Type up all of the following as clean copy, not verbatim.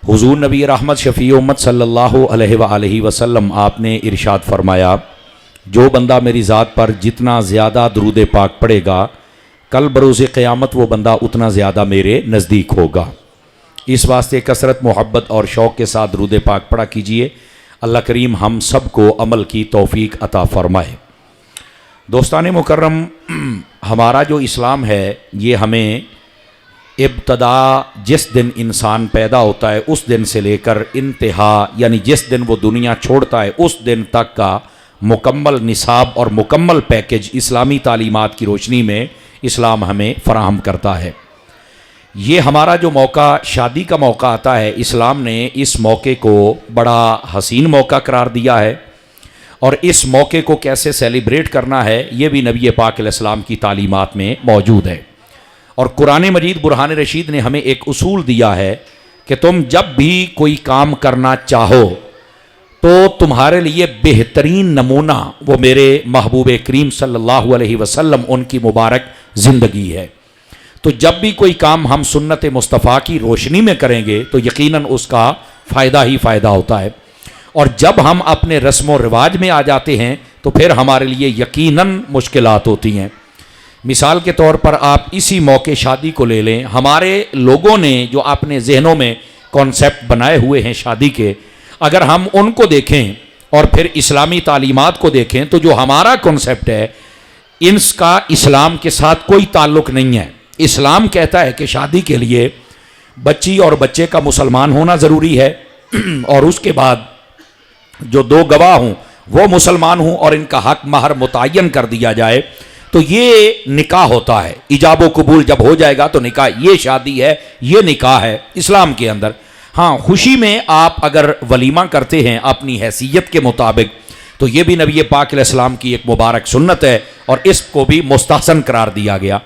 حضور نبی رحمت شفیع امت صلی اللہ علیہ وآلہ وسلم آپ نے ارشاد فرمایا، جو بندہ میری ذات پر جتنا زیادہ درود پاک پڑھے گا کل بروز قیامت وہ بندہ اتنا زیادہ میرے نزدیک ہوگا۔ اس واسطے کثرت محبت اور شوق کے ساتھ درود پاک پڑھا کیجئے۔ اللہ کریم ہم سب کو عمل کی توفیق عطا فرمائے۔ دوستان مکرم، ہمارا جو اسلام ہے یہ ہمیں ابتدا جس دن انسان پیدا ہوتا ہے اس دن سے لے کر انتہا یعنی جس دن وہ دنیا چھوڑتا ہے اس دن تک کا مکمل نصاب اور مکمل پیکج اسلامی تعلیمات کی روشنی میں اسلام ہمیں فراہم کرتا ہے۔ یہ ہمارا جو موقع شادی کا موقع آتا ہے، اسلام نے اس موقع کو بڑا حسین موقع قرار دیا ہے، اور اس موقع کو کیسے سیلیبریٹ کرنا ہے یہ بھی نبی پاک علیہ السلام کی تعلیمات میں موجود ہے۔ اور قرآن مجید برہان رشید نے ہمیں ایک اصول دیا ہے کہ تم جب بھی کوئی کام کرنا چاہو تو تمہارے لیے بہترین نمونہ وہ میرے محبوب کریم صلی اللہ علیہ وسلم ان کی مبارک زندگی ہے۔ تو جب بھی کوئی کام ہم سنت مصطفیٰ کی روشنی میں کریں گے تو یقیناً اس کا فائدہ ہی فائدہ ہوتا ہے، اور جب ہم اپنے رسم و رواج میں آ جاتے ہیں تو پھر ہمارے لیے یقیناً مشکلات ہوتی ہیں۔ مثال کے طور پر آپ اسی موقع شادی کو لے لیں۔ ہمارے لوگوں نے جو اپنے ذہنوں میں کانسیپٹ بنائے ہوئے ہیں شادی کے، اگر ہم ان کو دیکھیں اور پھر اسلامی تعلیمات کو دیکھیں تو جو ہمارا کانسیپٹ ہے ان کا اسلام کے ساتھ کوئی تعلق نہیں ہے۔ اسلام کہتا ہے کہ شادی کے لیے بچی اور بچے کا مسلمان ہونا ضروری ہے، اور اس کے بعد جو دو گواہ ہوں وہ مسلمان ہوں اور ان کا حق مہر متعین کر دیا جائے تو یہ نکاح ہوتا ہے۔ ایجاب و قبول جب ہو جائے گا تو نکاح، یہ شادی ہے، یہ نکاح ہے اسلام کے اندر۔ ہاں، خوشی میں آپ اگر ولیمہ کرتے ہیں اپنی حیثیت کے مطابق تو یہ بھی نبی پاک علیہ السلام کی ایک مبارک سنت ہے، اور اس کو بھی مستحسن قرار دیا گیا۔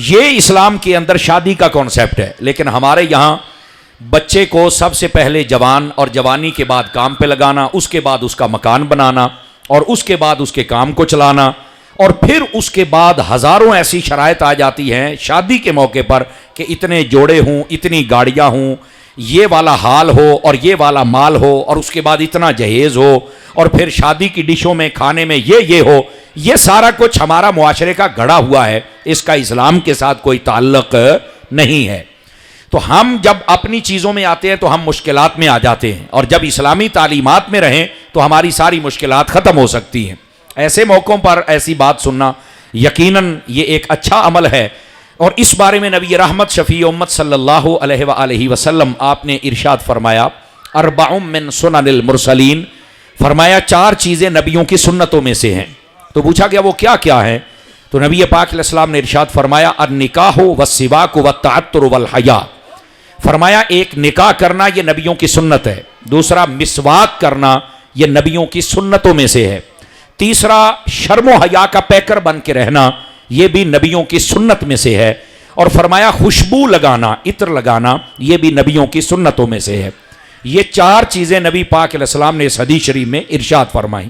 یہ اسلام کے اندر شادی کا کانسیپٹ ہے، لیکن ہمارے یہاں بچے کو سب سے پہلے جوان اور جوانی کے بعد کام پہ لگانا، اس کے بعد اس کا مکان بنانا، اور اس کے بعد اس کے کام کو چلانا، اور پھر اس کے بعد ہزاروں ایسی شرائط آ جاتی ہیں شادی کے موقع پر کہ اتنے جوڑے ہوں، اتنی گاڑیاں ہوں، یہ والا حال ہو اور یہ والا مال ہو، اور اس کے بعد اتنا جہیز ہو، اور پھر شادی کی ڈشوں میں کھانے میں یہ ہو۔ یہ سارا کچھ ہمارا معاشرے کا گھڑا ہوا ہے، اس کا اسلام کے ساتھ کوئی تعلق نہیں ہے۔ تو ہم جب اپنی چیزوں میں آتے ہیں تو ہم مشکلات میں آ جاتے ہیں، اور جب اسلامی تعلیمات میں رہیں تو ہماری ساری مشکلات ختم ہو سکتی ہیں۔ ایسے موقعوں پر ایسی بات سننا یقیناً یہ ایک اچھا عمل ہے، اور اس بارے میں نبی رحمت شفیع امت صلی اللہ علیہ وآلہ وسلم آپ نے ارشاد فرمایا، اربع من سنن المرسلین، فرمایا 4 چیزیں نبیوں کی سنتوں میں سے ہیں۔ تو پوچھا گیا وہ کیا کیا ہیں؟ تو نبی پاک علیہ السلام نے ارشاد فرمایا، النکاح والسواک والتعطر والحیا، فرمایا ایک نکاح کرنا یہ نبیوں کی سنت ہے، دوسرا مسواک کرنا یہ نبیوں کی سنتوں میں سے ہے، تیسرا شرم و حیا کا پیکر بن کے رہنا یہ بھی نبیوں کی سنت میں سے ہے، اور فرمایا خوشبو لگانا، عطر لگانا یہ بھی نبیوں کی سنتوں میں سے ہے۔ یہ 4 چیزیں نبی پاک علیہ السلام نے اس حدیث شریف میں ارشاد فرمائی۔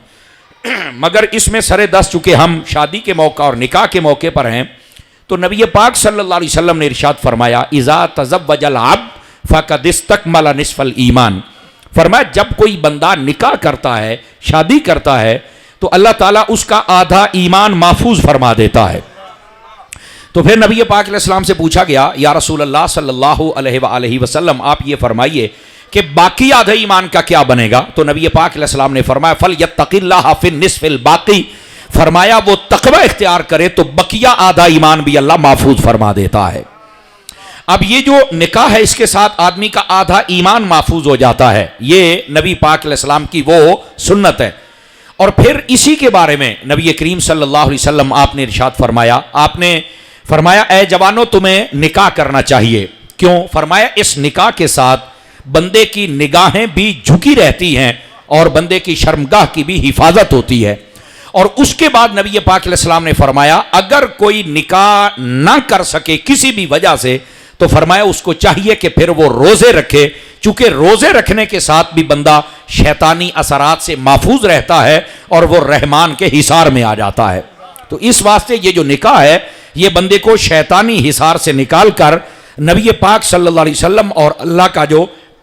مگر اس میں سرے دست چونکہ ہم شادی کے موقع اور نکاح کے موقع پر ہیں تو نبی پاک صلی اللہ علیہ وسلم نے ارشاد فرمایا، اذا تزوج العبد فقد استکمل نصف الایمان، فرمایا جب کوئی بندہ نکاح کرتا ہے، شادی کرتا ہے تو اللہ تعالیٰ اس کا آدھا ایمان محفوظ فرما دیتا ہے۔ تو پھر نبی پاک علیہ السلام سے پوچھا گیا، یا رسول اللہ صلی اللہ علیہ وآلہ وسلم آپ یہ فرمائیے کہ باقی آدھا ایمان کا کیا بنے گا؟ تو نبی پاک علیہ السلام نے فرمایا، فَلْيَتَّقِ اللَّهَ فِي النِّصْفِ الْبَاقِي، فرمایا وہ تقوی اختیار کرے تو بقیہ آدھا ایمان بھی اللہ محفوظ فرما دیتا ہے۔ اب یہ جو نکاح ہے اس کے ساتھ آدمی کا آدھا ایمان محفوظ ہو جاتا ہے، یہ نبی پاک علیہ السلام کی وہ سنت ہے۔ اور پھر اسی کے بارے میں نبی کریم صلی اللہ علیہ وسلم آپ نے ارشاد فرمایا، آپ نے فرمایا اے جوانوں تمہیں نکاح کرنا چاہیے۔ کیوں؟ فرمایا اس نکاح کے ساتھ بندے کی نگاہیں بھی جھکی رہتی ہیں اور بندے کی شرمگاہ کی بھی حفاظت ہوتی ہے۔ اور اس کے بعد نبی پاک علیہ السلام نے فرمایا اگر کوئی نکاح نہ کر سکے کسی بھی وجہ سے تو فرمایا اس کو چاہیے کہ پھر وہ روزے رکھے، چونکہ روزے رکھنے کے ساتھ بھی بندہ شیطانی اثرات سے محفوظ رہتا ہے اور وہ رحمان کے حصار میں آ جاتا ہے۔ تو اس واسطے یہ جو نکاح ہے یہ بندے کو شیطانی حصار سے نکال کر نبی پاک صلی اللہ علیہ وسلم اور اللہ کا جو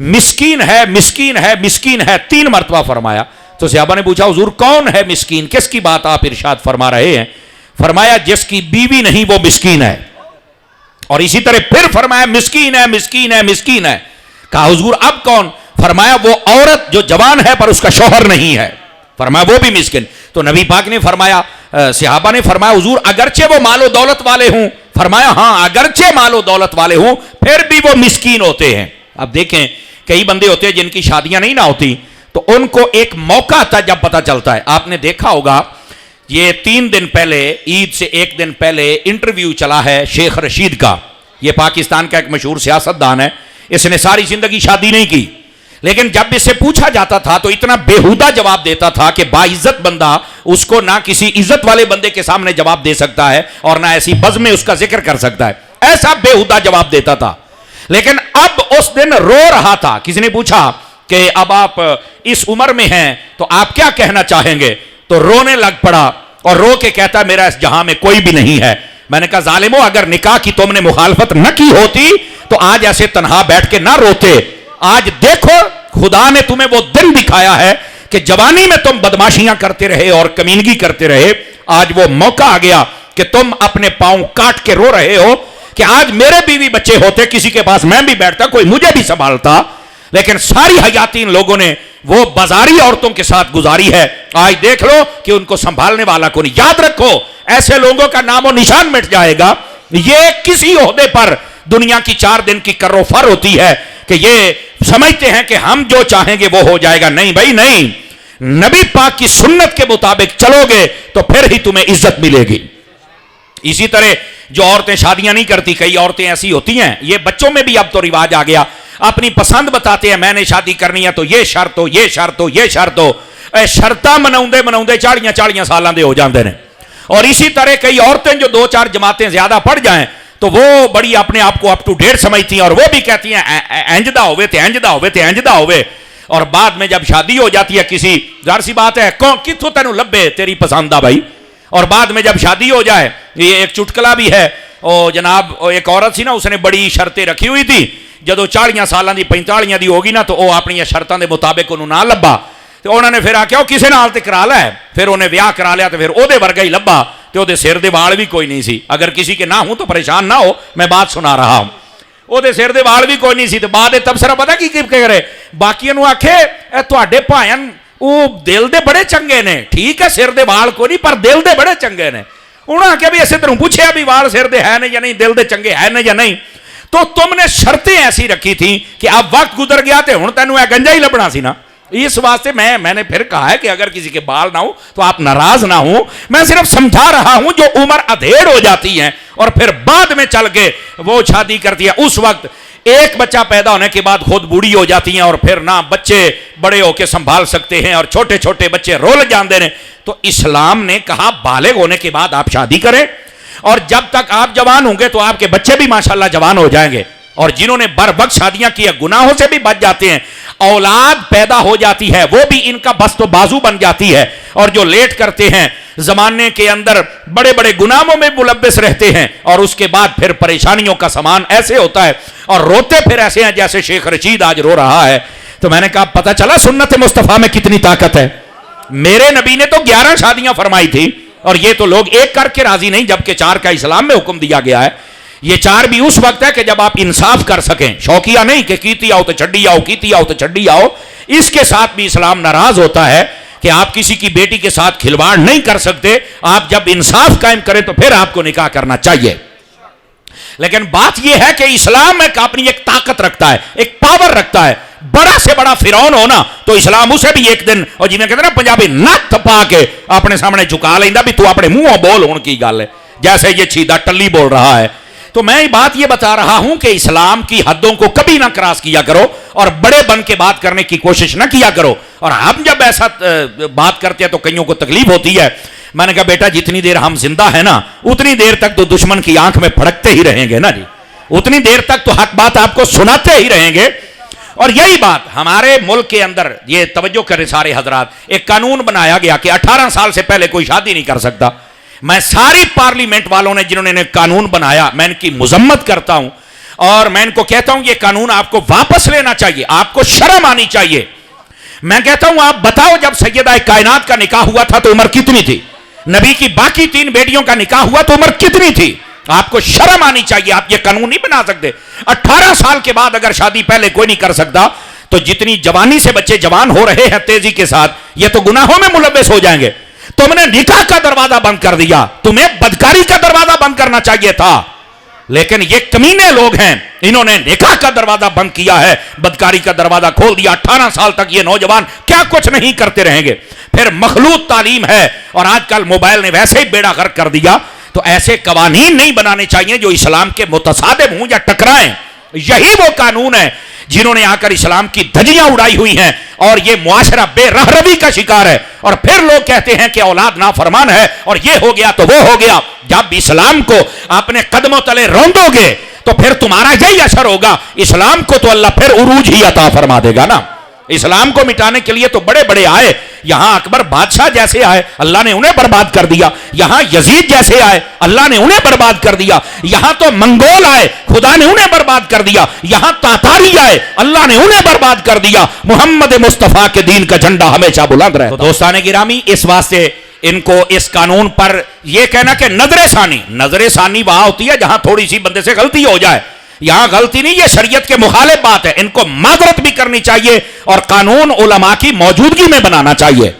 مسکین ہے مسکین ہے مسکین ہے 3 مرتبہ فرمایا. تو صحابہ نے پوچھا حضور کون ہے مسکین, کس کی بات آپ ارشاد فرما رہے ہیں؟ فرمایا جس کی بیوی نہیں وہ مسکین ہے. اور اسی طرح پھر فرمایا مسکین ہے مسکین ہے مسکین ہے. کہا حضور اب کون؟ فرمایا وہ عورت جو جوان ہے پر اس کا شوہر نہیں ہے, فرمایا وہ بھی مسکین. تو نبی پاک نے فرمایا, صحابہ نے فرمایا حضور اگرچہ وہ مال و دولت والے ہوں؟ فرمایا ہاں اگرچہ مال و دولت والے ہوں پھر بھی وہ مسکین ہوتے ہیں. اب دیکھیں کئی بندے ہوتے ہیں جن کی شادیاں نہیں نہ ہوتی تو ان کو ایک موقع آتا ہے جب پتہ چلتا ہے. آپ نے دیکھا ہوگا یہ 3 دن پہلے عید سے 1 دن پہلے انٹرویو چلا ہے شیخ رشید کا. یہ پاکستان کا ایک مشہور سیاستدان ہے, اس نے ساری زندگی شادی نہیں کی, لیکن جب اس سے پوچھا جاتا تھا تو اتنا بےہودہ جواب دیتا تھا کہ باعزت بندہ اس کو نہ کسی عزت والے بندے کے سامنے جواب دے سکتا ہے اور نہ ایسی بزم میں اس کا ذکر کر سکتا ہے. ایسا بےہودہ جواب دیتا تھا. لیکن اب اس دن رو رہا تھا. کسی نے پوچھا کہ اب آپ اس عمر میں ہیں تو آپ کیا کہنا چاہیں گے؟ تو رونے لگ پڑا اور رو کے کہتا میرا اس جہاں میں کوئی بھی نہیں ہے. میں نے کہا ظالمو اگر نکاح کی تم نے مخالفت نہ کی ہوتی تو آج ایسے تنہا بیٹھ کے نہ روتے. آج دیکھو خدا نے تمہیں وہ دن دکھایا ہے کہ جوانی میں تم بدماشیاں کرتے رہے اور کمینگی کرتے رہے. آج وہ موقع آ گیا کہ تم اپنے پاؤں کاٹ کے رو رہے ہو کہ آج میرے بیوی بچے ہوتے کسی کے پاس میں بھی بیٹھتا, کوئی مجھے بھی سنبھالتا. لیکن ساری حیاتی ان لوگوں نے وہ بازاری عورتوں کے ساتھ گزاری ہے. آج دیکھ لو کہ ان کو سنبھالنے والا کو نہیں. یاد رکھو ایسے لوگوں کا نام و نشان مٹ جائے گا. یہ کسی عہدے پر دنیا کی 4 دن کی کر و فر ہوتی ہے کہ یہ سمجھتے ہیں کہ ہم جو چاہیں گے وہ ہو جائے گا. نہیں بھائی نہیں, نبی پاک کی سنت کے مطابق چلو گے تو پھر ہی تمہیں عزت ملے گی. اسی طرح جو عورتیں شادیاں نہیں کرتی, کئی عورتیں ایسی ہوتی ہیں, یہ بچوں میں بھی اب تو رواج آ گیا, اپنی پسند بتاتے ہیں میں نے شادی کرنی ہے تو یہ شرط ہو یہ شرط ہو یہ شرط ہو. شرطاں مناؤندے 40 سالاں دے ہو جاندے نے. اور اسی طرح کئی عورتیں جو 2-4 جماعتیں زیادہ پڑھ جائیں تو وہ بڑی اپنے آپ کو اپ ٹو ڈیٹ سمجھتی ہیں اور وہ بھی کہتی ہیں انجدہ ہوئے تے انجدہ ہوئے تے انجدہ ہوئے. اور بعد میں جب شادی ہو جاتی ہے کسی, ظاہر سی بات ہے کون کتوں تینوں لبے تیری پسند آ بھائی. اور بعد میں جب شادی ہو جائے, یہ ایک چٹکلا بھی ہے, او جناب ایک عورت سی نا, اس نے بڑی شرطیں رکھی ہوئی تھی, جدو 40 سالاں دی 45 دی ہوگی نا تو وہ اپنی شرطاں دے مطابق انہوں نہ لبا تو انہوں نے پھر آکھیا وہ کسے نال تے کرا لیا, پھر انہیں ویاہ کرا لیا تو پھر او دے ورگا ہی لبا تو دے سر دے وال بھی کوئی نہیں سی. اگر کسی کے نہ ہوں تو پریشان نہ ہو, میں بات سنا رہا ہوں. او دے سر دے وال بھی کوئی نہیں سی. تو بعد تبصرہ پتہ کی کرے, باقیاں نو آکھے اے تواڈے بھائیاں وہ دل دے بڑے چنگے نے, ٹھیک ہے سر دے وال کو نہیں پر دل دے بڑے چنگے نے. انہوں نے آکھیا بھی اسے تنوں پوچھیا بھی وال سر دے ہے نے یا نہیں, دل دے چنگے ہے نے یا نہیں. تو تم نے شرطیں ایسی رکھی تھیں کہ اب وقت گزر گیا تے ہن تینوں اے گنجا ہی لبنا سی نا. اس واسطے میں نے پھر کہا ہے کہ اگر کسی کے بال نہ ہو تو آپ ناراض نہ ہوں. میں صرف سمجھا رہا ہوں جو عمر ادھیڑ ہو جاتی ہیں اور پھر بعد میں چل کے وہ شادی کرتی ہے, اس وقت ایک بچہ پیدا ہونے کے بعد خود بوڑھی ہو جاتی ہیں اور پھر نہ بچے بڑے ہو کے سنبھال سکتے ہیں اور چھوٹے چھوٹے بچے رول جاندے ہیں. تو اسلام نے کہا بالغ ہونے کے بعد آپ شادی کریں اور جب تک آپ جوان ہوں گے تو آپ کے بچے بھی ماشاءاللہ جوان ہو جائیں گے. اور جنہوں نے بر وقت شادیاں کی ہیں گناہوں سے بھی بچ جاتے ہیں, اولاد پیدا ہو جاتی ہے, وہ بھی ان کا بست و بازو بن جاتی ہے. اور جو لیٹ کرتے ہیں زمانے کے اندر بڑے بڑے گناہوں میں ملبس رہتے ہیں اور اس کے بعد پھر پریشانیوں کا سامان ایسے ہوتا ہے اور روتے پھر ایسے ہیں جیسے شیخ رشید آج رو رہا ہے. تو میں نے کہا پتہ چلا سنت مصطفیٰ میں کتنی طاقت ہے. میرے نبی نے تو 11 شادیاں فرمائی تھی اور یہ تو لوگ ایک کر کے راضی نہیں, جبکہ 4 کا اسلام میں حکم دیا گیا ہے. یہ 4 بھی اس وقت ہے کہ جب آپ انصاف کر سکیں, شوقیہ نہیں کہ کیتی آؤ تو چھڈی آؤ, کیتی آؤ تو چھڈی آؤ. اس کے ساتھ بھی اسلام ناراض ہوتا ہے کہ آپ کسی کی بیٹی کے ساتھ کھلواڑ نہیں کر سکتے. آپ جب انصاف قائم کریں تو پھر آپ کو نکاح کرنا چاہیے. لیکن بات یہ ہے کہ اسلام اپنی ایک طاقت رکھتا ہے, ایک پاور رکھتا ہے. بڑا سے بڑا فرعون ہونا تو اسلام اسے بھی ایک دن, اور جی میں کہتے ہیں نا پنجابی, نت پا کے اپنے سامنے جھکا لینا بھی تو اپنے منہ بول ہونے کی گل ہے, جیسے یہ چھیدہ ٹلی بول رہا ہے. تو میں بات یہ بتا رہا ہوں کہ اسلام کی حدوں کو کبھی نہ کراس کیا کرو اور بڑے بن کے بات کرنے کی کوشش نہ کیا کرو. اور ہم جب ایسا بات کرتے ہیں تو کئیوں کو تکلیف ہوتی ہے. میں نے کہا بیٹا جتنی دیر ہم زندہ ہیں نا اتنی دیر تک تو دشمن کی آنکھ میں پھڑکتے ہی رہیں گے نا جی, اتنی دیر تک تو حق بات آپ کو سناتے ہی رہیں گے. اور یہی بات ہمارے ملک کے اندر, یہ توجہ کریں سارے حضرات, ایک قانون بنایا گیا کہ 18 سال سے پہلے کوئی شادی نہیں کر سکتا. میں ساری پارلیمنٹ والوں نے جنہوں نے قانون بنایا میں ان کی مذمت کرتا ہوں. اور میں ان کو کہتا ہوں یہ قانون آپ کو واپس لینا چاہیے, آپ کو شرم آنی چاہیے. میں کہتا ہوں آپ بتاؤ جب سیدہ کائنات کا نکاح ہوا تھا تو عمر کتنی تھی؟ نبی کی باقی 3 بیٹیوں کا نکاح ہوا تو عمر کتنی تھی؟ آپ کو شرم آنی چاہیے. آپ یہ قانون نہیں بنا سکتے. 18 سال کے بعد اگر شادی پہلے کوئی نہیں کر سکتا تو جتنی جوانی سے بچے جوان ہو رہے ہیں تیزی کے ساتھ, یہ تو گناہوں میں ملوث ہو جائیں گے. تم نے نکاح کا دروازہ بند کر دیا, تمہیں بدکاری کا دروازہ بند کرنا چاہیے تھا. لیکن یہ کمینے لوگ ہیں, انہوں نے نکاح کا دروازہ بند کیا ہے, بدکاری کا دروازہ کھول دیا. 18 سال تک یہ نوجوان کیا کچھ نہیں کرتے رہیں گے. پھر مخلوط تعلیم ہے, اور آج کل موبائل نے ویسے ہی بیڑا غرق کر دیا. تو ایسے قوانین نہیں بنانے چاہیے جو اسلام کے متصادم ہوں یا ٹکرائیں. یہی وہ قانون ہے جنہوں نے آ کر اسلام کی دھجیاں اڑائی ہوئی ہیں, اور یہ معاشرہ بے رہروی کا شکار ہے. اور پھر لوگ کہتے ہیں کہ اولاد نافرمان ہے, اور یہ ہو گیا تو وہ ہو گیا. جب اسلام کو اپنے قدموں تلے روندو گے تو پھر تمہارا یہی اثر ہوگا. اسلام کو تو اللہ پھر عروج ہی عطا فرما دے گا نا. اسلام کو مٹانے کے لیے تو بڑے بڑے آئے, یہاں اکبر بادشاہ جیسے آئے, اللہ نے انہیں برباد کر دیا. یہاں یزید جیسے آئے, اللہ نے انہیں برباد کر دیا. یہاں تو منگول آئے, خدا نے انہیں برباد کر دیا. یہاں تاتاری آئے, اللہ نے انہیں برباد کر دیا. محمد مصطفیٰ کے دین کا جھنڈا ہمیشہ بلند رہے. تو دوستان گرامی, اس واسطے ان کو اس قانون پر یہ کہنا کہ نظر ثانی وہاں ہوتی ہے جہاں تھوڑی سی بندے سے غلطی ہو جائے. یہاں غلطی نہیں, یہ شریعت کے مخالف بات ہے. ان کو معذرت بھی کرنی چاہیے, اور قانون علماء کی موجودگی میں بنانا چاہیے.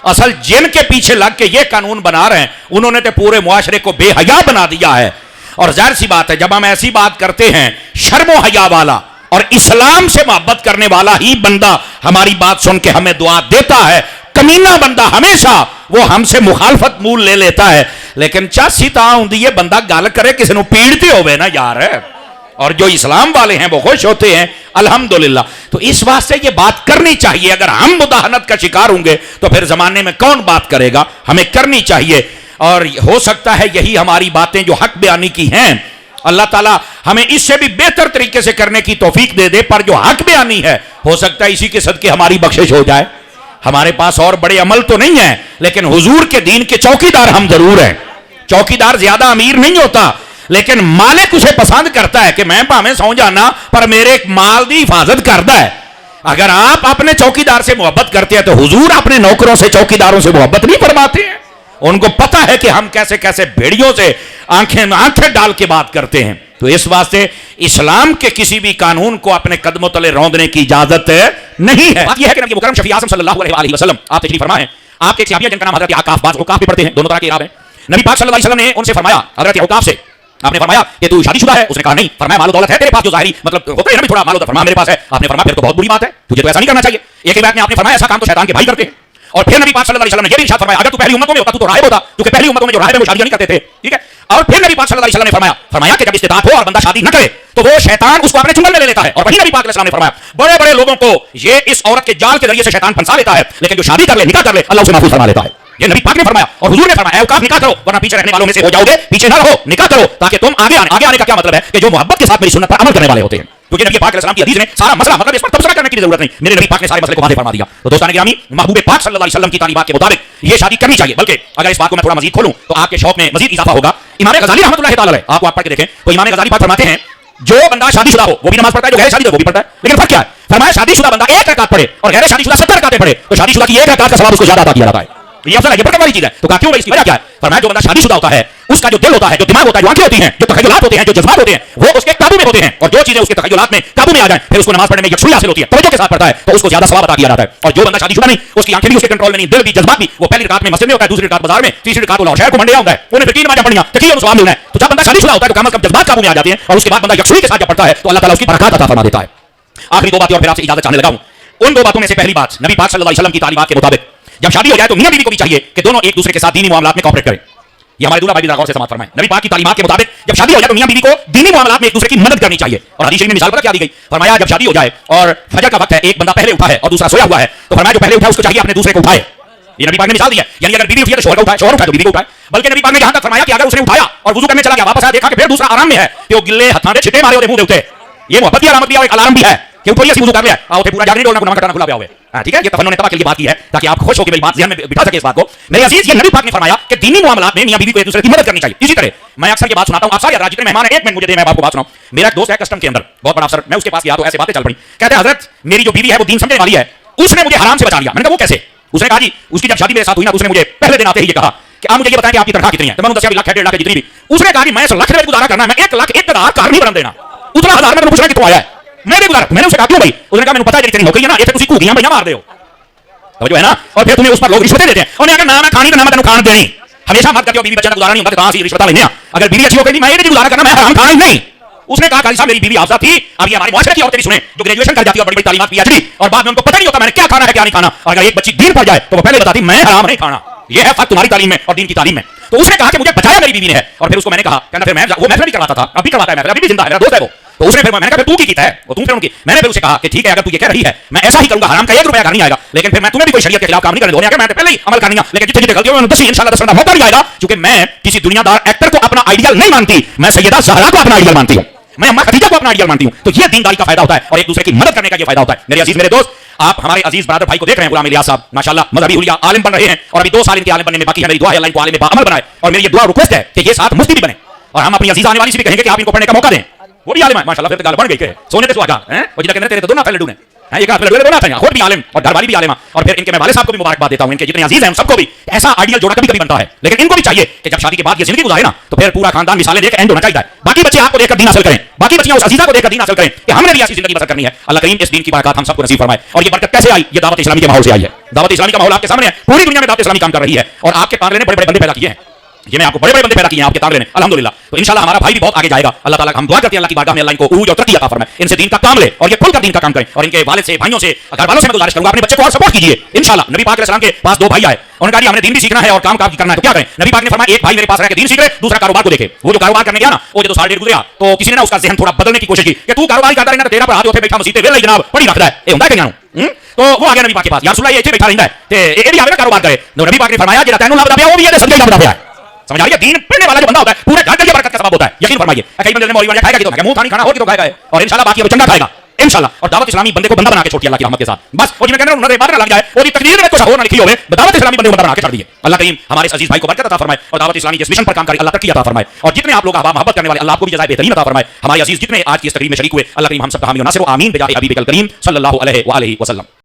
اصل جن کے پیچھے لگ کے یہ قانون بنا رہے ہیں انہوں نے تو پورے معاشرے کو بے حیا بنا دیا ہے. اور ظاہر سی بات ہے جب ہم ایسی بات کرتے ہیں, شرم و حیا والا اور اسلام سے محبت کرنے والا ہی بندہ ہماری بات سن کے ہمیں دعا دیتا ہے. کمینہ بندہ ہمیشہ وہ ہم سے مخالفت مول لے لیتا ہے. لیکن چاسی تا ہوں یہ بندہ گل کرے کسی نو پیڑتے ہوئے نا یار, اور جو اسلام والے ہیں وہ خوش ہوتے ہیں الحمدللہ. تو اس واسطے یہ بات کرنی چاہیے. اگر ہم مداہنت کا شکار ہوں گے تو پھر زمانے میں کون بات کرے گا؟ ہمیں کرنی چاہیے. اور ہو سکتا ہے یہی ہماری باتیں جو حق بیانی کی ہیں اللہ تعالیٰ ہمیں اس سے بھی بہتر طریقے سے کرنے کی توفیق دے دے. پر جو حق بیانی ہے ہو سکتا ہے اسی کے صدقے ہماری بخشش ہو جائے. ہمارے پاس اور بڑے عمل تو نہیں ہیں, لیکن حضور کے دین کے چوکیدار ہم ضرور ہیں. چوکیدار زیادہ امیر نہیں ہوتا, لیکن مالک اسے پسند کرتا ہے کہ میں پاویں سو جانا پر میرے مال دی حفاظت کرتا ہے. اگر آپ اپنے چوکیدار سے محبت کرتے ہیں تو حضور اپنے نوکروں سے چوکیداروں سے محبت نہیں فرماتے ہیں. ان کو پتہ ہے کہ ہم کیسے کیسے بھیڑیوں سے آنکھیں ڈال کے بات کرتے ہیں. تو اس واسطے اسلام کے کسی بھی قانون کو اپنے قدموں تلے روندنے کی اجازت نہیں ہے. بات یہ ہے کہ نبی مکرم شفیع اعظم صلی اللہ علیہ وسلم آپ تشریف فرما ہیں. آپ کے ایک صحابی جن کا نام حضرت عکاف, بعض عکاف بھی پڑھتے ہیں, دونوں طرح کے اعراب ہیں. نبی پاک صلی اللہ علیہ وسلم نے ان سے فرمایا, حضرت عکاف سے آپ نے فرمایا کہ تو شادی شدہ ہے؟ اس نے کہا نہیں. فرمایا مال و دولت ہے تیرے پاس جو ظاہری مطلب ہوتا ہے نا تھوڑا مال و دولت, فرمایا میرے پاس ہے. آپ نے فرمایا پھر تو بہت بری بات ہے, تجھے تو ایسا نہیں کرنا چاہیے. ایک ہی بات میں آپ نے فرمایا ایسا کام تو شیطان کے بھائی کرتے ہیں. اور پھر نبی پاک صلی اللہ علیہ وسلم نے یہ بھی ارشاد فرمایا اگر تو پہلی امتوں میں ہوتا تو راہب ہوتا, کیونکہ پہلی امتوں میں جو راہب ہیں وہ شادیاں نہیں کرتے تھے. ٹھیک ہے. اور پھر نبی پاک صلی اللہ علیہ وسلم نے فرمایا کہ جب استطاعت ہو اور بندہ شادی نہ کرے تو وہ شیطان اس کو اپنے چنگل میں لے لیتا ہے. اور وہی نبی پاک علیہ السلام نے فرمایا بڑے بڑے لوگوں کو یہ اس عورت کے جال کے ذریعے سے شیطان پھنسا لیتا ہے, لیکن جو شادی کر لے, نکاح کر لے, اللہ اسے محفوظ فرما لیتا ہے. یہ نبی پاک نے فرمایا. اور حضور نے فرمایا اے اوقاف نکاح کرو ورنہ پیچھے رہنے والوں میں سے ہو جاؤ گے. پیچھے نہ رہو, نکاح کرو تاکہ تم آگے آنے کا کیا مطلب ہے کہ جو محبت کے ساتھ میری سنت پر عمل کرنے والے ہوتے ہیں. کیونکہ نبی پاک علیہ السلام کی حدیث نے سارا مسئلہ مطلب اس پر تبصرہ کرنے کی ضرورت نہیں, میرے نبی پاک نے سارے مسئلے کو واضح فرما دیا. تو دوستان گرامی, محبوب پاک صلی اللہ علیہ وسلم کی تعلیمات کے مطابق یہ شادی کرنی چاہیے. بلکہ اگر اس بات کو میں تھوڑا مزید کھولوں تو آپ کے شوق میں مزید اضافہ ہوگا. امام غزالی رحمۃ اللہ تعالی علیہ, آپ پڑھ کے دیکھیں تو امام غزالی پاک فرماتے ہیں جو بندہ شادی شدہ ہو وہ بھی نماز پڑھتا ہے, جو غیر شادی شدہ وہ بھی پڑھتا ہے. لیکن فرق کیا ہے؟ فرمایا شادی شدہ بندہ ایک رکعت پڑھے اور غیر شادی شدہ 70 رکعتیں پڑھے تو شادی شدہ کی ایک رکعت کا ثواب اس کو زیادہ عطا کیا جاتا ہے. یہ افضل ہے, یہ برکت والی چیز ہے. تو کہا کیوں بھائی, اس کی وجہ کیا ہے؟ فرمایا جو بندہ شادی شدہ ہوتا ہے اس کا جو دل ہوتا ہے, جو دماغ ہوتا ہے, جو آنکھیں ہوتی ہیں, جو تخیلات ہوتے ہیں, جو جذبات ہوتے ہیں, وہ اس کے قابو میں ہوتے ہیں. اور جو چیزیں اس کے تخیلات میں قابو میں آ جائیں پھر اس کو نماز پڑھنے میں یکسوئی حاصل ہوتی ہے, توجہ کے ساتھ پڑھتا ہے تو اس کو زیادہ ثواب عطا کیا جاتا ہے. اور جو بندہ شادی شدہ نہیں, اس کی آنکھیں بھی اس کے کنٹرول میں نہیں, دل بھی, جذبات بھی, وہ پہلی رکعت میں مسجد میں ہوتا ہے, دوسری رکعت بازار میں, تیسری رکعت وہ لاہور شہر کو منڈے آتا ہے, انہیں پھر 3 نمازیں پڑھنی ہیں, تقی اور ثواب ملنا ہے. تو جب بندہ شادی شدہ ہوتا ہے تو کم از کم جذبات قابو میں آ جاتے ہیں, اور اس کے بعد بندہ یکسوئی کے ساتھ جب پڑھتا ہے تو اللہ تعالیٰ اس کی برکات عطا فرما دیتا ہے. آخری 2 باتیں اور پھر آپ سے اجازت چاہنے لگا ہوں. ان 2 باتوں میں سے پہلی بات, نبی پاک صلی اللہ علیہ وسلم کی تعلیمات کے مطابق جب شادی ہو جائے تو میاں بیوی کو بھی چاہیے کہ دونوں ایک دوسرے کے ساتھ دینی معاملات میں کوآپریٹ کریں. یہ ہمارے دولہا بھائی بھی غور سے سماعت فرمائیں. نبی پاک کی تعلیمات کے مطابق جب شادی ہو جائے تو میاں بیوی کو دینی معاملات میں ایک دوسرے کی مدد کرنی چاہیے. اور حدیث شریف میں مثال پتہ کیا دی گئی؟ فرمایا جب شادی ہو جائے اور فجر کا وقت ہے, ایک بندہ پہلے اٹھا ہے اور دوسرا سویا ہوا ہے, تو فرمایا جو پہلے اٹھا اس کو چاہیے اپنے دوسرے کو اٹھائے. یہ نبی پاک نے مثال دی ہے. یعنی اگر بیوی اٹھی ہے تو شوہر کو اٹھائے, شوہر اٹھائے تو بیوی کو اٹھائے. بلکہ نبی پاک نے یہاں تک فرمایا کہ اگر اس نے اٹھایا اور وضو کرنے چلا گیا, واپس آیا, دیکھا کہ پھر دوسرا آرام میں ہے, تو گلے ہتھاں دے چھٹے مارے ہوتے منہ دے اوتے. یہ محبت کی علامت بھی ہے اور ایک الارم بھی ہے. کہ تھوڑی سی وضو کر لیا آؤ پھر پورا جاگ نہیں ڈولنا گناہ کٹانا کھلا پیا ہوئے. ٹھیک ہے, یہ تفنن تباہ کے لیے بات کی ہے تاکہ آپ خوش ہو کے میری بات ذہن میں بٹھا سکے اس بات کو. میرے عزیز, یہ نبی پاک نے فرمایا کہ دینی معاملات میں میاں بیوی کو ایک دوسرے کی مدد کرنی چاہیے. اسی طرح میں اکثر یہ بات سناتا ہوں, آپ سارے حضرات جتنے مہمان ہیں, ایک منٹ مجھے دیں, میں آپ کو بات سناؤں. میرا ایک دوست ہے کسٹم کے اندر, بہت بڑا افسر, میں اس کے پاس گیا تو ایسے باتیں چل پڑی. کہتے ہیں حضرت میری جو بیوی ہے وہ دین سمجھنے والی ہے, اس نے مجھے حرام سے بچا لیا. میں نے کہا وہ کیسے؟ اس نے کہا جی اس کی جب شادی میرے ساتھ ہوئی نا, اس نے مجھے پہلے دن آتے ہی یہ کہا کہ آپ مجھے یہ بتائیں کہ آپ کی تنخواہ کتنی ہے. تو میں نے دسیا لاکھ ہے, 1.5 لاکھ جتنی بھی. اس نے کہا کہ میں 1 لاکھ روپے گزارا کرنا ہے, میں 1 لاکھ 1,000 کار نہیں بن دینا. اتنا ہزار میں پوچھنا کتنا آیا ہے, میں نے گزارا. میں نے اسے کہا کیوں بھائی؟ اس نے کہا مجھے پتا ہے تیری نوکری ہے نا, یہ تسی گھوگیاں بھیاں مار دے ہو, جو ہے نا, اور پھر تمہیں اس پر لوگ رشوتیں دیتے ہیں. اور نے کہا نہ میں کھانی تو نہ میں تینوں کھان دینی. ہمیشہ مت کر کے بیوی بچہ کا گزارا نہیں ہوتا, کہاں سے رشوت لینے. اگر بیوی اچھی ہو گئی میں یہ نہیں گزارا کرنا, میں حرام کھانا ہی نہیں. اس نے کہا قاضی صاحب میری بیوی حافظہ تھی, اب یہ ہمارے معاشرے کی عورتیں بھی سنیں جو گریجویشن کر جاتی ہے اور بڑی بڑی تعلیمات پی ایچ ڈی, اور بعد میں ان کو پتہ نہیں ہوتا میں نے کیا کھانا ہے کیا نہیں کھانا. اور اگر ایک بچی دین پڑ جائے تو وہ پہلے بتاتی میں حرام نہیں کھانا. یہ ہے فرق تمہاری تعلیم میں اور دین کی تعلیم میں. تو اس نے کہا کہ مجھے بچایا میری بیوی نے ہے. اور پھر اس کو میں نے کہا کہنا پھر میں وہ محفل بھی کرواتا تھا, اب بھی کرواتا ہے محفل, ابھی بھی زندہ ہے, میرا دوست ہے وہ. تو اس نے پھر میں نے کہا پھر تو کی کیتا ہے وہ تم پھر ان کی. میں نے پھر اسے کہا کہ ٹھیک ہے اگر تو یہ کہہ رہی ہے میں ایسا ہی کروں گا, حرام کا 1 روپیہ کا نہیں آئے گا, لیکن پھر میں تمہیں بھی کوئی شریعت کے خلاف کام نہیں کرنے دوں گا. میں پہلے ہی عمل کرنی ہے, لیکن جتنی جتنی غلطیوں میں دس انشاءاللہ 10 موقع بھی آئے گا, کیونکہ میں کسی دنیا دار ایکٹر کو اپنا آئیڈیل نہیں مانتی, میں سیدہ زہرا کو اپنا آئیڈیل مانتی ہوں, میں اماں خدیجہ کو اپنا آئیڈیل مانتی ہوں. تو یہ دینداری کا فائدہ ہوتا ہے اور ایک دوسرے کی مدد کرنے کا یہ فائدہ ہوتا ہے. میرے عزیز میرے دوست, آپ ہمارے عزیز برادر بھائی کو دیکھ رہے ہیں, غلام الیاس صاحب ماشاءاللہ مذہبی حلیہ عالم بن رہے ہیں, اور ابھی 2 سال ان کے عالم بننے میں باقی ہے. میری دعا ہے اللہ ان کو عالم باعمل بنائے, اور میری یہ دعا ریکویسٹ ہے کہ یہ ساتھ مفتی بھی بنے, اور ہم اپنی عزیز آنے والی سے بھی کہیں گے کہ آپ ان کو پڑھنے کا موقع دیں. وہ بھی عالم ہے ماشاءاللہ, پھر تو گل بن گئی کہ سونے تے سہاگا ہیں, وہ جدا کہتے تیرے تو دونوں پھیل ڈونے ہیں, یہ کہا پھر دونوں تھے, خود بھی عالم اور گھر والی بھی عالمہ. اور پھر ان کے میں والد صاحب کو بھی مبارکباد دیتا ہوں, ان کے جتنے عزیز ہیں سب کو بھی. ایسا آئیڈیل جوڑا کبھی کبھی بنتا ہے, لیکن ان کو بھی چاہیے کہ جب شادی کے بعد یہ زندگی گزارے نا تو پھر پورا خاندان مثالیں دے کے اینڈ ہونا چاہیے. باقی بچے آپ کو دیکھ کر دین حاصل کریں, باقی بچیاں اس عزیزہ کو دیکھ کر دین حاصل کریں کہ ہم نے بھی ایسی زندگی بسر کرنی ہے. اللہ کریم اس دین کی برکات ہم سب کو نصیب فرمائے. اور یہ برکت کیسے آئی؟ یہ دعوت اسلامی کے ماحول سے آئی ہے. دعوت اسلامی کا ماحول آپ کے سامنے ہے, پوری دنیا میں دعوت اسلامی کام کر رہی ہے, اور آپ کے پاگلے نے بڑے بڑے بندے پیدا کیے ہیں. یہ میں آپ کو بڑے بڑے بندے پیدا کیے ہیں آپ کے تانگلے نے الحمدللہ. تو انشاءاللہ ہمارا بھائی بھی بہت آگے جائے گا. اللہ تعالیٰ ہم دعا کرتے ہیں اللہ کی بارگاہ میں اللہ ان کو عروج اور ترقی عطا فرمائے, ان سے دین کا کام لے اور یہ کھل کر دین کا کام کریں. اور ان کے والد سے, بھائیوں سے, گھر والوں سے میں گزارش کروں گا اپنے بچے کو اور سپورٹ کیجیے انشاءاللہ. نبی پاک علیہ السلام کے پاس 2 بھائی آئے, انہوں نے کہا ہم نے دین بھی سیکھنا ہے اور کام کرنا ہے, تو کیا کریں؟ نبی پاک نے فرمایا ایک بھائی میرے پاس رہ کے دین سیکھ لے, دوسرا کاروبار کو دیکھے. وہ جو کاروبار کرنے گیا نا, وہ جو 1.5 گزریا تو کسی نے نا اس کا ذہن تھوڑا بدلنے کی کوشش کی کہ تو کاروبار کرتا رہنا, تیرا پر ہاتھ ہوتے بیٹھا مسیح ویل جناب پڑھی رکھتا ہے, یہ ہوتا ہے کہ جانو. تو وہ آ گیا نبی پاک کے پاس, یا رسول اللہ یہ ایتھے بیٹھا رہندا ہے تے یہ بھی آوے نا کاروبار کرے. نبی پاک نے فرمایا جڑا تینوں لبدا پیا وہ بھی یہ سمجھے لبدا پیا ہے. سمجھ آ رہی ہے؟ دین پڑھنے والا جو بندہ ہوتا ہے پورے گھر کے برکت کا سبب ہوتا ہے. یقین فرمائیے. کئی بندے نے مولوی والے کھائے گا کہ تو منہ تھا نہیں کھانا, اور کہ تو کھائے گا, اور انشاءاللہ باقی وہ چنگا کھائے گا انشاءاللہ. اور دعوت اسلامی بندے کو بندہ بنا کے چھوڑتی ہے اللہ کی رحمت کے ساتھ. بس وہ جی میں کہنے انہوں نے بات نہ لگ جائے, اور تقدیر میں کچھ اور نہ لکھی ہوے, دعوت اسلامی بندے کو بندہ بنا کے چھوڑ دیے. اللہ کریم ہمارے عزیز بھائی کو برکت عطا فرمائے, اور دعوت اسلامی جس مشن پر کام کرے اللہ ترقی عطا فرمائے. اور جتنے آپ لوگ احباب محبت کرنے والے اللہ آپ کو بھی جزائے بہترین عطا فرمائے. ہمارے عزیز جتنے آج کی اس تقریب میں شریک ہوئے اللہ کریم ہم سب کا حامی و ناصر و آمین بجاہ حبیبک الکریم صلی اللہ علیہ وآلہ وسلم.